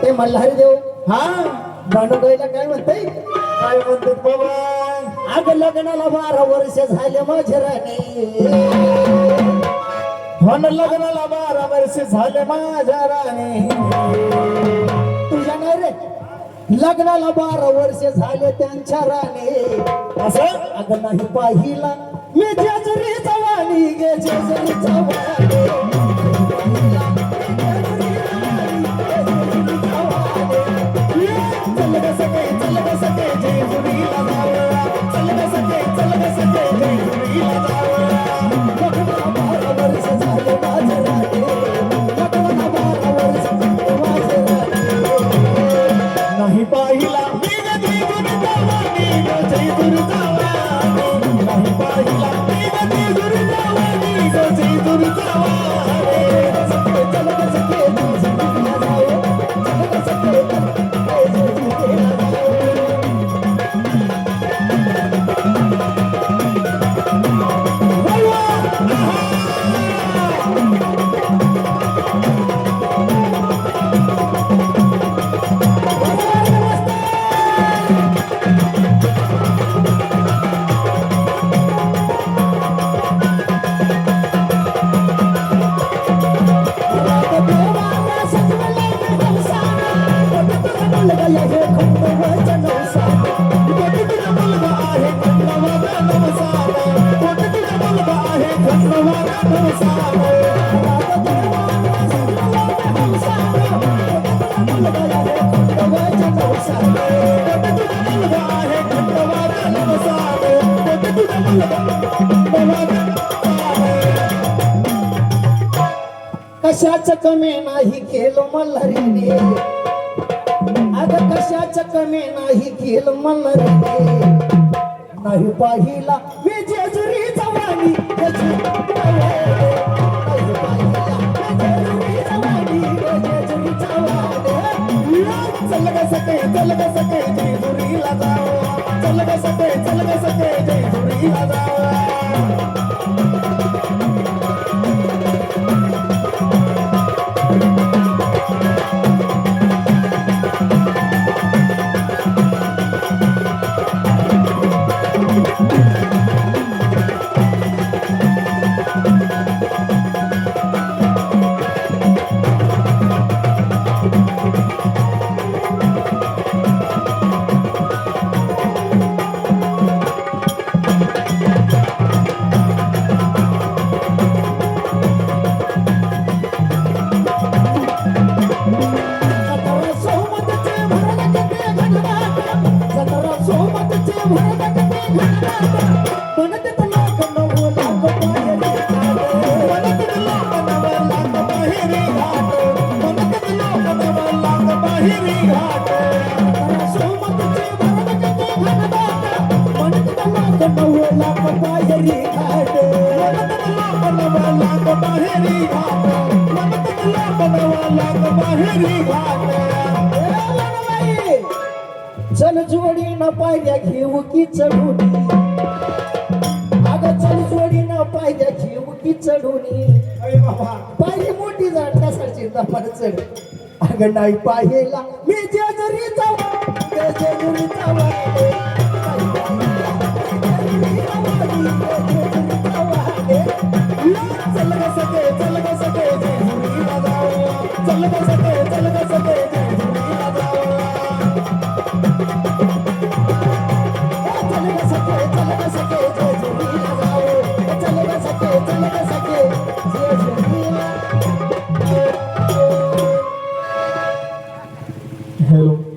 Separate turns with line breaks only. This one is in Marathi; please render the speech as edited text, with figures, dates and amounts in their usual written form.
ते मल्हारी देव
हा
भांडुगईला काय म्हणते
काय म्हणतात बाबा
अग लग्नाला 12 वर्ष झाले माझे राणी
होन लग्नाला 12 वर्ष झाले माझ्या राणी
तुझ्या नाही रे लग्नाला 12 वर्ष झाले त्यांच्या राणी
असं
अगं नाही पाहिला मी जेजुरी जवानी गे जेजुरी जवानी
चल ग सके जेजुरीला जाऊया चल ग सके जेजुरीला जाऊया
लग्नाला 12 वर्ष झाले माझे राणी लग्नाला 12 वर्ष झाले माझे राणी
नाही पाहिला मी ग जेजुरी जवानी ग जेजुरी जवानी नाही पाहिला मी ग जेजुरी जवानी ग जेजुरी जवानी
चल ग सके जेजुरीला जाऊ चल ग सके जेजुरीला जाऊ कशाच कमी नाही केलं मल्हारीने अगं कशाच कमी नाही केलं मल्हारीने नाही पाहिला मी जेजुरी जवानी
चल ग सके जेजुरीला जाऊया चल ग सके जेजुरीला जाऊया
चल जोडी न पायऱ्या घेऊ की चढूनी अगं चल जोडी न पायऱ्या घेऊ की चढूनी पायरी मोठी जात त्यासाठी दफार चढ अगं नाही पाहिला मी जेजुरी जावा जेजुरी जावा
चल ग सके जेजुरीला जाऊया चल ग सके जेजुरीला जाऊया
Hello.